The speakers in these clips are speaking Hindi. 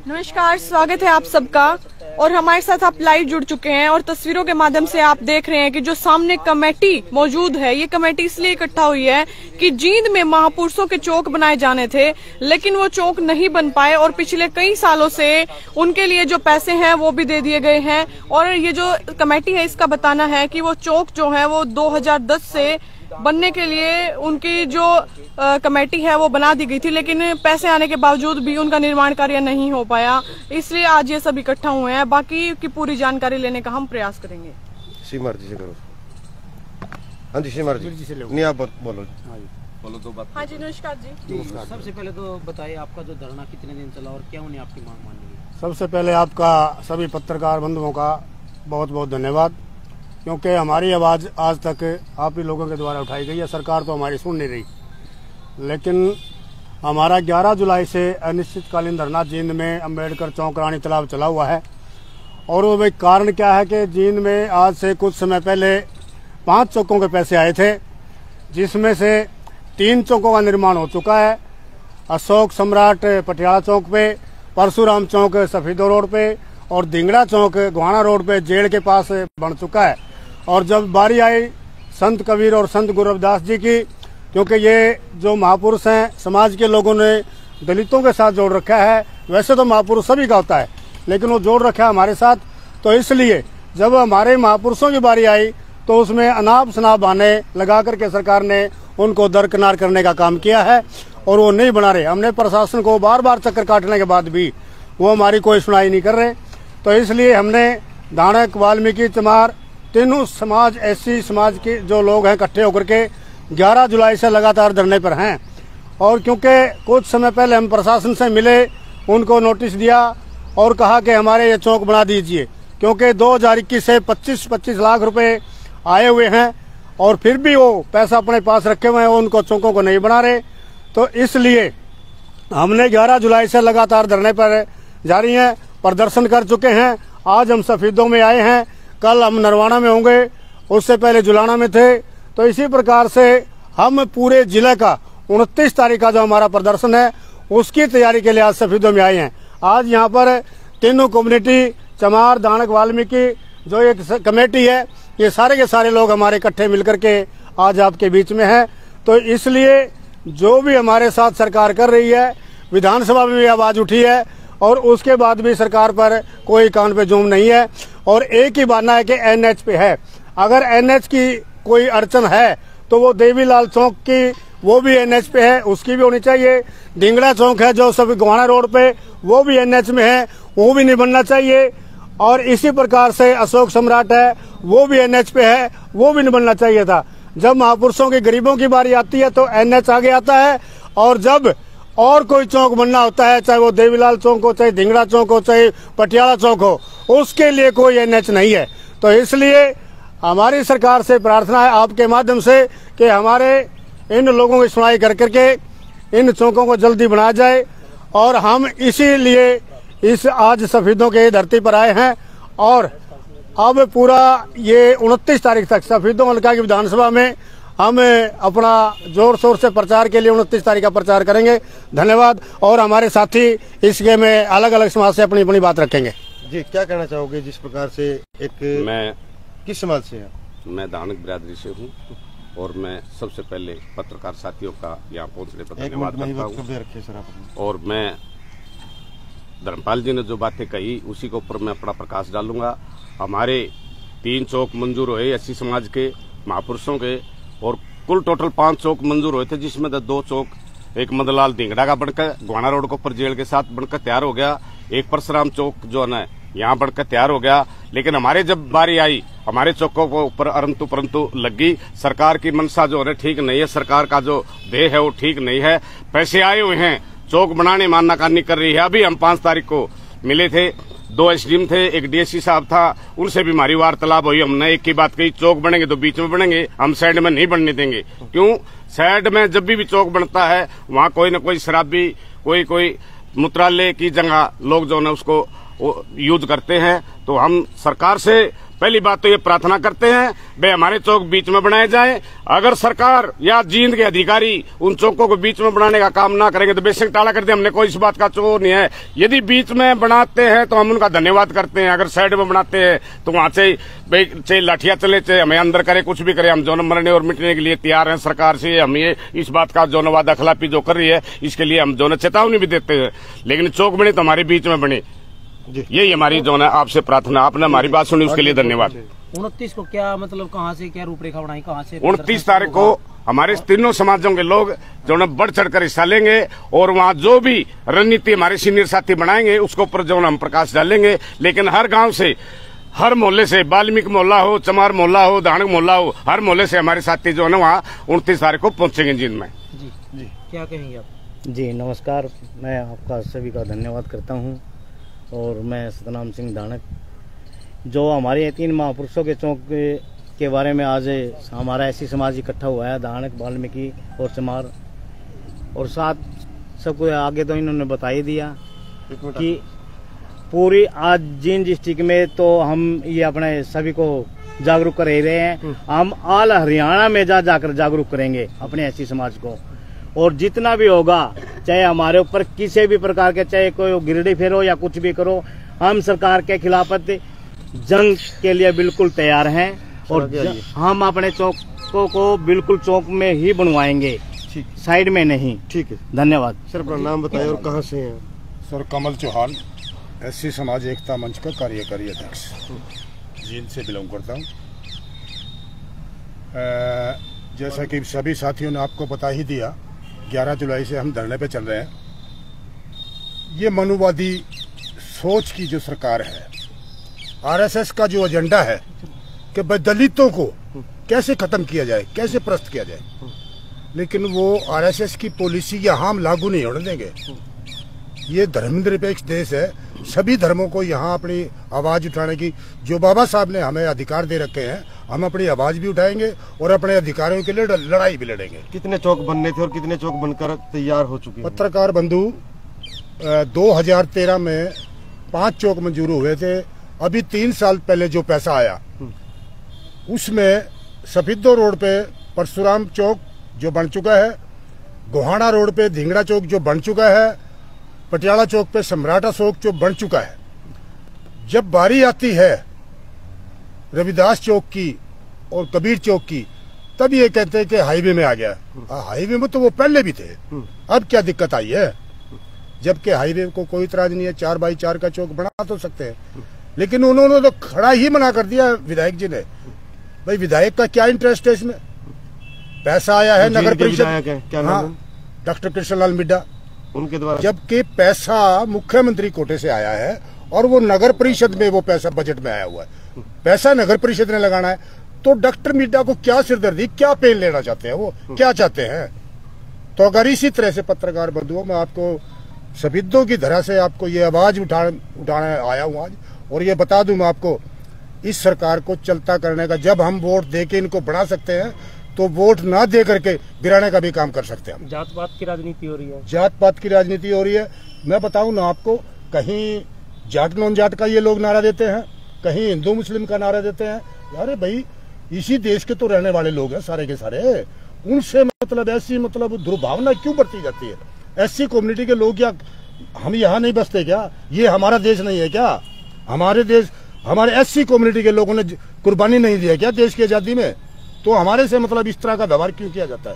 नमस्कार, स्वागत है आप सबका। और हमारे साथ आप लाइव जुड़ चुके हैं और तस्वीरों के माध्यम से आप देख रहे हैं कि जो सामने कमेटी मौजूद है, ये कमेटी इसलिए इकट्ठा हुई है कि जींद में महापुरुषों के चौक बनाए जाने थे, लेकिन वो चौक नहीं बन पाए और पिछले कई सालों से उनके लिए जो पैसे हैं वो भी दे दिए गए हैं। और ये जो कमेटी है, इसका बताना है कि वो चौक जो है वो 2010 से बनने के लिए उनकी जो कमेटी है वो बना दी गई थी, लेकिन पैसे आने के बावजूद भी उनका निर्माण कार्य नहीं हो पाया। इसलिए आज ये सब इकट्ठा हुए हैं। बाकी की पूरी जानकारी लेने का हम प्रयास करेंगे। मर्जी से करो। हाँ जी, मर्जी से नहीं, आप बोलो। बोलो दो बात। हाँ जी, नमस्कार जी। सबसे पहले तो बताइए, आपका जो धरना कितने दिन चला और क्या उन्हें आपकी मांग मानी गई? सबसे पहले आपका सभी पत्रकार बंधुओं का बहुत बहुत धन्यवाद, क्योंकि हमारी आवाज़ आज तक आप ही लोगों के द्वारा उठाई गई है। सरकार तो हमारी सुन नहीं रही, लेकिन हमारा 11 जुलाई से अनिश्चितकालीन धरना जींद में अम्बेडकर चौक रानी तालाब चला हुआ है। और वो कारण क्या है कि जींद में आज से कुछ समय पहले 5 चौकों के पैसे आए थे, जिसमें से 3 चौकों का निर्माण हो चुका है। अशोक सम्राट पटियाला चौक पे, परशुराम चौक सफीदो रोड पे और धिंगड़ा चौक गोहाना रोड पे जेल के पास बन चुका है। और जब बारी आई संत कबीर और संत गुरु रविदास जी की, क्योंकि ये जो महापुरुष हैं, समाज के लोगों ने दलितों के साथ जोड़ रखा है। वैसे तो महापुरुष सभी का होता है, लेकिन वो जोड़ रखा है हमारे साथ। तो इसलिए जब हमारे महापुरुषों की बारी आई तो उसमें अनाप शनाप बहाने लगा करके सरकार ने उनको दरकिनार करने का काम किया है और वो नहीं बना रहे। हमने प्रशासन को बार बार चक्कर काटने के बाद भी वो हमारी कोई सुनाई नहीं कर रहे। तो इसलिए हमने दानक, वाल्मीकि, चमार, तीनों समाज, एससी समाज के जो लोग हैं, इकट्ठे होकर के 11 जुलाई से लगातार धरने पर हैं। और क्योंकि कुछ समय पहले हम प्रशासन से मिले, उनको नोटिस दिया और कहा कि हमारे ये चौक बना दीजिए, क्योंकि 2021 से 25-25 लाख रुपए आए हुए हैं और फिर भी वो पैसा अपने पास रखे हुए हैं, उनको चौकों को नहीं बना रहे। तो इसलिए हमने 11 जुलाई से लगातार धरने पर जारी हैं, प्रदर्शन कर चुके हैं। आज हम सफीदों में आए हैं, कल हम नरवाना में होंगे, उससे पहले जुलाना में थे। तो इसी प्रकार से हम पूरे जिले का 29 तारीख का जो हमारा प्रदर्शन है, उसकी तैयारी के लिए आज सफीदों में आए हैं। आज यहाँ पर तीनों कम्युनिटी, चमार, दानक, वाल्मीकि जो एक कमेटी है, ये सारे के सारे लोग हमारे इकट्ठे मिलकर के आज आपके बीच में हैं। तो इसलिए जो भी हमारे साथ सरकार कर रही है, विधानसभा में भी आवाज उठी है और उसके बाद भी सरकार पर कोई कान पे जूम नहीं है। और एक ही मानना है कि एनएच पे है। अगर एनएच की कोई अड़चन है तो वो देवीलाल चौक की, वो भी एनएच पे है, उसकी भी होनी चाहिए। धिंगड़ा चौक है जो सब गोहाना रोड पे, वो भी एनएच में है, वो भी नहीं बनना चाहिए। और इसी प्रकार से अशोक सम्राट है, वो भी एनएच पे है, वो भी नहीं बनना चाहिए था। जब महापुरुषों की, गरीबों की बारी आती है तो एनएच आगे आता है। और जब और कोई चौक बनना होता है, चाहे वो देवीलाल चौक हो, चाहे धिंगड़ा चौक हो, चाहे पटियाला चौक हो, उसके लिए कोई एनएच नहीं है। तो इसलिए हमारी सरकार से प्रार्थना है आपके माध्यम से कि हमारे इन लोगों की सुनाई कर करके इन चौकों को जल्दी बनाया जाए। और हम इसीलिए इस आज सफीदों के धरती पर आए हैं। और अब पूरा ये 29 तारीख तक सफीदों हल्का की विधानसभा में हम अपना जोर शोर से प्रचार के लिए 29 तारीख का प्रचार करेंगे। धन्यवाद। और हमारे साथी इसके में अलग अलग समाज से अपनी अपनी बात रखेंगे। जी, क्या कहना चाहोगे जिस प्रकार से एक, मैं किस समाज से हैं? मैं दानक बिरादरी से हूँ और मैं सबसे पहले पत्रकार साथियों का यहाँ पहुँचने पर धन्यवाद करता हूँ। और मैं धर्मपाल जी ने जो बातें कही उसी के ऊपर मैं अपना प्रकाश डालूंगा। हमारे 3 चौक मंजूर हुए एससी समाज के महापुरुषों के, और कुल टोटल 5 चौक मंजूर हुए थे, जिसमें 2 चौक, एक मदनलाल धिंगड़ा का बनकर गोहाना रोड के ऊपर जेल के साथ बनकर तैयार हो गया, एक परशुराम चौक जो है ना यहाँ बनकर तैयार हो गया। लेकिन हमारे जब बारी आई, हमारे चौकों को ऊपर परंतु लगी। सरकार की मंशा जो है ठीक नहीं है, सरकार का जो ध्येय है वो ठीक नहीं है। पैसे आए हुए हैं, चौक बनाने मानना कानी कर रही है। अभी हम 5 तारीख को मिले थे, 2 एसडीएम थे, एक डीएससी साहब था, उनसे भी हमारी वार्तालाप हुई। हमने एक ही बात कही, चौक बनेंगे तो बीच में बनेंगे, हम साइड में नहीं बनने देंगे। क्यों? साइड में जब भी चौक बनता है वहाँ कोई न कोई शराबी, कोई मूत्रालय की जगह लोग जो है उसको यूज करते हैं। तो हम सरकार से पहली बात तो ये प्रार्थना करते हैं वे हमारे चौक बीच में बनाए जाए। अगर सरकार या जींद के अधिकारी उन चौकों को बीच में बनाने का काम ना करेंगे तो बेशक टाला कर दे, हमने कोई इस बात का चोर नहीं है। यदि बीच में बनाते हैं तो हम उनका धन्यवाद करते हैं, अगर साइड में बनाते हैं तो वहां चाहे लाठियां चले, चाहे हमें अंदर करे, कुछ भी करे, हम जो मरने और मिटने के लिए तैयार हैं। सरकार से हम ये इस बात का जो वादा खिलाफी जो कर रही है इसके लिए हम जो चेतावनी भी देते हैं, लेकिन चौक बने तो हमारे बीच में बने, यही हमारी जो है आपसे प्रार्थना। आपने हमारी बात सुनी उसके लिए धन्यवाद। 29 को क्या मतलब कहाँ से क्या रूपरेखा बनाई, कहाँ से 29 तारीख को हमारे तीनों समाजों के लोग जो है बढ़ चढ़कर हिस्सा लेंगे और वहाँ जो भी रणनीति हमारे सीनियर साथी बनाएंगे उसके ऊपर जो हम प्रकाश डालेंगे। लेकिन हर गांव से, हर मोहल्ले से, वाल्मीकि मोहल्ला हो, चमार मोहल्ला हो, धानक मोहल्ला हो, हर मोहल्ले से हमारे साथी जो है वहाँ 29 तारीख को पहुंचेंगे जींद में। जी क्या कहेंगे आप? जी नमस्कार, मैं आपका सभी का धन्यवाद करता हूं और मैं सतनाम सिंह धानक, जो हमारे 3 महापुरुषों के चौक के बारे में आज हमारा ऐसी समाज इकट्ठा हुआ है, धानक, वाल्मीकि और चमार, और साथ सबको आगे तो इन्होंने बता ही दिया कि पूरी आज जींद डिस्ट्रिक्ट में तो हम ये अपने सभी को जागरूक कर रहे हैं। हम ऑल हरियाणा में जाकर जागरूक करेंगे अपने ऐसी समाज को, और जितना भी होगा, चाहे हमारे ऊपर किसी भी प्रकार के, चाहे कोई गिरडी फेरो या कुछ भी करो, हम सरकार के खिलाफ जंग के लिए बिल्कुल तैयार हैं और हम अपने चौकों को बिल्कुल चौक में ही बनवाएंगे, साइड में नहीं। ठीक है, धन्यवाद। सर अपना नाम बताइए और कहाँ से हैं? सर कमल चौहान, एससी समाज एकता मंच का कार्यकारी अध्यक्ष, जींद से बिलोंग करता हूँ। जैसा कि सभी साथियों ने आपको बता ही दिया, 11 जुलाई से हम धरने पे चल रहे हैं। ये मनुवादी सोच की जो सरकार है, आरएसएस का जो एजेंडा है कि दलितों को कैसे खत्म किया जाए, कैसे प्रस्त किया जाए, लेकिन वो आरएसएस की पॉलिसी यहाँ हम लागू नहीं होने देंगे। ये धर्मनिरपेक्ष देश है, सभी धर्मों को यहाँ अपनी आवाज उठाने की, जो बाबा साहब ने हमें अधिकार दे रखे हैं, हम अपनी आवाज भी उठाएंगे और अपने अधिकारों के लिए लड़ाई भी लड़ेंगे। कितने चौक बनने थे और कितने चौक बनकर तैयार हो चुके हैं? पत्रकार बंधु, 2013 में 5 चौक मंजूर हुए थे। अभी 3 साल पहले जो पैसा आया उसमें सफिद्दो रोड पे परशुराम चौक जो बन चुका है, गोहाना रोड पे धिंगड़ा चौक जो बन चुका है, पटियाला चौक पे सम्राटा चौक जो बन चुका है। जब बारी आती है रविदास चौक की और कबीर चौक की, तब ये कहते हैं कि हाईवे में आ गया। हाईवे में तो वो पहले भी थे, अब क्या दिक्कत आई है? जबकि हाईवे को कोई इतराज नहीं है, 4x4 का चौक बना तो सकते हैं, लेकिन उन्होंने तो खड़ा ही मना कर दिया विधायक जी ने। भाई विधायक का क्या इंटरेस्ट है इसमें? पैसा आया है नगर परिषद, हाँ, डॉक्टर कृष्णलाल मिड्डा, उनके द्वारा, जबकि पैसा मुख्यमंत्री कोटे से आया है और वो नगर परिषद में वो पैसा बजट में आया हुआ है। पैसा नगर परिषद ने लगाना है, तो डॉक्टर मिड्डा को क्या सिरदर्दी, क्या पेन लेना चाहते हैं, वो क्या चाहते हैं? तो अगर इसी तरह से पत्रकार बंधुओं, मैं आपको सफिद्दों की तरह से आपको ये आवाज उठाने आया हूँ आज, और ये बता दूं मैं आपको, इस सरकार को चलता करने का, जब हम वोट दे के इनको बढ़ा सकते हैं तो वोट ना दे करके गिराने का भी काम कर सकते हैं हम। जात पात की राजनीति हो रही है, जात पात की राजनीति हो रही है। मैं बताऊं ना आपको, कहीं जाट नॉन जाट का ये लोग नारा देते हैं, कहीं हिंदू मुस्लिम का नारा देते हैं। अरे भाई, इसी देश के तो रहने वाले लोग हैं सारे के सारे, उनसे मतलब ऐसी मतलब दुर्भावना क्यों बरती जाती है? एससी कम्युनिटी के लोग क्या हम यहाँ नहीं बसते क्या? ये हमारा देश नहीं है क्या? हमारे देश, हमारे एससी कम्युनिटी के लोगों ने कुर्बानी नहीं दी है क्या देश की आजादी में? तो हमारे से मतलब इस तरह का व्यवहार क्यों किया जाता है?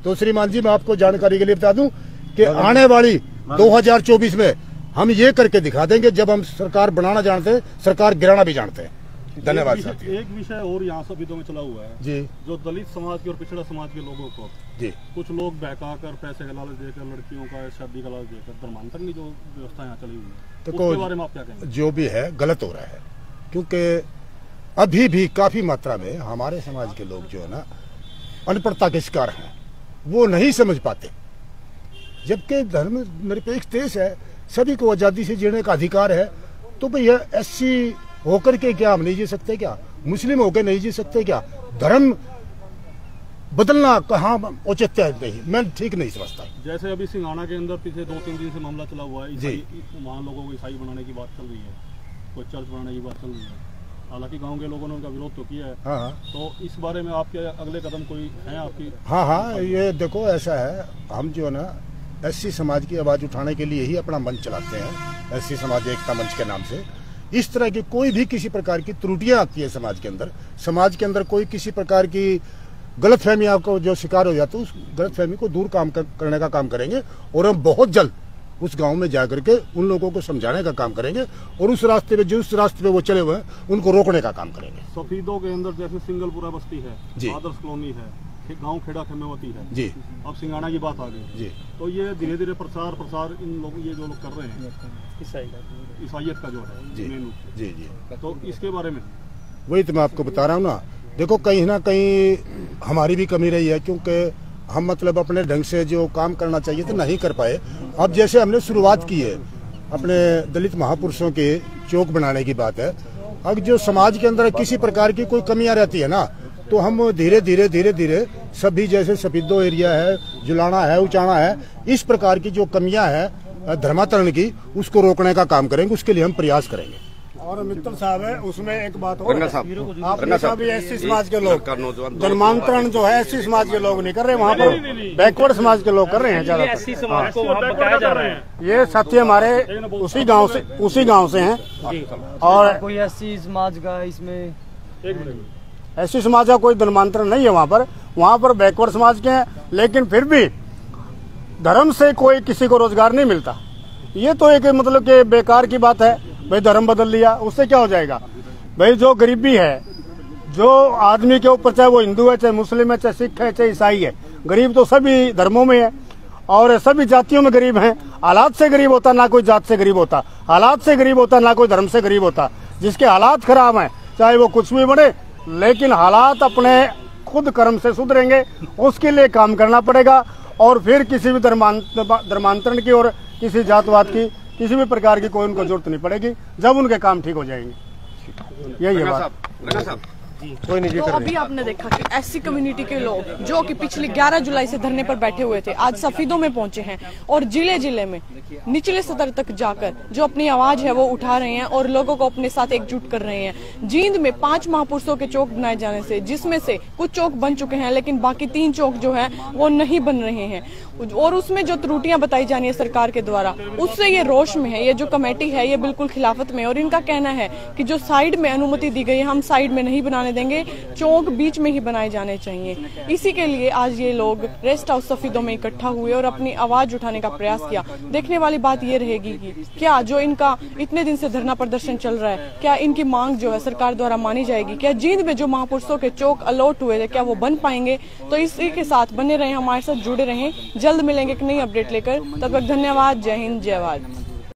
तो श्रीमान जी, मैं आपको जानकारी के लिए बता दूं कि आने वाली 2024 में हम ये करके दिखा देंगे, जब हम सरकार बनाना जानते हैं, सरकार गिराना भी जानते हैं। धन्यवाद साथी। एक विषय और यहाँ सभी में चला हुआ है जी, जो दलित समाज के और पिछड़ा समाज के लोगों को जी कुछ लोग बहका कर पैसे का लालच देकर, लड़कियों का शादी का लालच देकर धर्मांतर की जो व्यवस्था यहाँ चली हुई है, तो उसके बारे में आप क्या कहेंगे? जो भी है गलत हो रहा है, क्योंकि अभी भी काफी मात्रा में हमारे समाज के लोग जो है ना अनपढ़ता के शिकार हैं, वो नहीं समझ पाते। जबकि धर्म निरपेक्ष देश है, सभी को आजादी से जीने का अधिकार है, तो भैया एससी होकर के क्या हम नहीं जी सकते क्या? मुस्लिम होकर नहीं जी सकते क्या? धर्म बदलना कहाँ उचित है? नहीं, मैं ठीक नहीं समझता। जैसे अभी सिंघाना के अंदर पिछले 2-3 दिन से मामला चला हुआ है, वहाँ लोगों को ईसाई बनाने की बात चल रही है, कोई चर्च बनाने की बात चल रही है, हालांकि गांव के लोगों ने उनका विरोध तो किया है। हाँ, तो इस बारे में आपके अगले कदम कोई है आपकी? हाँ, ये देखो ऐसा है, हम जो है ना एससी समाज की आवाज उठाने के लिए ही अपना मंच चलाते हैं, एससी समाज एकता मंच के नाम से। इस तरह की कोई भी किसी प्रकार की त्रुटियां आती है समाज के अंदर कोई किसी प्रकार की गलतफहमी आपको जो शिकार हो जाता है, उस गलतफहमी को दूर करने का काम करेंगे और हम बहुत जल्द उस गांव में जाकर के उन लोगों को समझाने का काम करेंगे और उस रास्ते पे जिस रास्ते पे वो चले हुए हैं उनको रोकने का काम करेंगे। सफीदों के अंदर जैसे सिंगलपुरा बस्ती है, जी, आदर्श कॉलोनी है, गांव खेड़ा खेमेवती है जी, अब सिंगाना की बात आ गई जी, तो ये धीरे धीरे प्रसार इन लोग ये जो लोग कर रहे हैं ईसाइयत का जो है जी, जी, तो इसके बारे में वही तो मैं आपको बता रहा हूँ ना। देखो कहीं ना कहीं हमारी भी कमी रही है, क्योंकि हम मतलब अपने ढंग से जो काम करना चाहिए तो नहीं कर पाए। अब जैसे हमने शुरुआत की है अपने दलित महापुरुषों के चौक बनाने की बात है, अब जो समाज के अंदर किसी प्रकार की कोई कमियां रहती है ना, तो हम धीरे धीरे सभी जैसे सफीदो एरिया है, जुलाना है, उचाना है, इस प्रकार की जो कमियां है धर्मांतरण की, उसको रोकने का काम करेंगे, उसके लिए हम प्रयास करेंगे। और मित्तल साहब है उसमें एक बात और, आप एससी समाज के लोग धर्मांतरण जो है एससी समाज के लोग नहीं कर रहे, वहाँ पर बैकवर्ड समाज के लोग कर रहे हैं ज्यादातर। ये साथी हमारे उसी गांव से हैं और कोई एससी समाज का इसमें एससी समाज का कोई धर्मांतरण नहीं है वहाँ पर बैकवर्ड समाज के हैं, लेकिन फिर भी धर्म से कोई किसी को रोजगार नहीं मिलता। ये तो एक मतलब कि बेकार की बात है भाई, धर्म बदल लिया उससे क्या हो जाएगा भाई। जो गरीबी है जो आदमी के ऊपर, चाहे वो हिंदू है, चाहे मुस्लिम है, चाहे सिख है, चाहे ईसाई है, गरीब तो सभी धर्मों में है और सभी जातियों में गरीब हैं। हालात से गरीब होता ना कोई जात से गरीब होता, हालात से गरीब होता ना कोई धर्म से गरीब होता। जिसके हालात खराब हैं चाहे वो कुछ भी बने, लेकिन हालात अपने खुद कर्म से सुधरेंगे, उसके लिए काम करना पड़ेगा और फिर किसी भी धर्मांतरण की और किसी जातवाद की किसी भी प्रकार की कोई उनको जरूरत नहीं पड़ेगी जब उनके काम ठीक हो जाएंगे। यही है बात। तो अभी आपने देखा कि एससी कम्युनिटी के लोग जो कि पिछले 11 जुलाई से धरने पर बैठे हुए थे, आज सफीदों में पहुंचे हैं और जिले में निचले स्तर तक जाकर जो अपनी आवाज है वो उठा रहे हैं और लोगों को अपने साथ एकजुट कर रहे हैं। जींद में 5 महापुरुषों के चौक बनाए जाने से, जिसमें से कुछ चौक बन चुके हैं लेकिन बाकी 3 चौक जो है वो नहीं बन रहे हैं और उसमें जो त्रुटियां बताई जानी है सरकार के द्वारा, उससे ये रोष में है। ये जो कमेटी है ये बिल्कुल खिलाफत में, और इनका कहना है कि जो साइड में अनुमति दी गई है हम साइड में नहीं बनाने देंगे, चौक बीच में ही बनाए जाने चाहिए। इसी के लिए आज ये लोग रेस्ट हाउस सफीदों में इकट्ठा हुए और अपनी आवाज उठाने का प्रयास किया। देखने वाली बात ये रहेगी कि क्या जो इनका इतने दिन से धरना प्रदर्शन चल रहा है, क्या इनकी मांग जो है सरकार द्वारा मानी जाएगी? क्या जींद में जो महापुरुषों के चौक अलॉट हुए थे क्या वो बन पाएंगे? तो इसी के साथ बने रहें, हमारे साथ जुड़े रहें। जल्द मिलेंगे एक नई अपडेट लेकर, तब तक धन्यवाद। जय हिंद, जय भारत।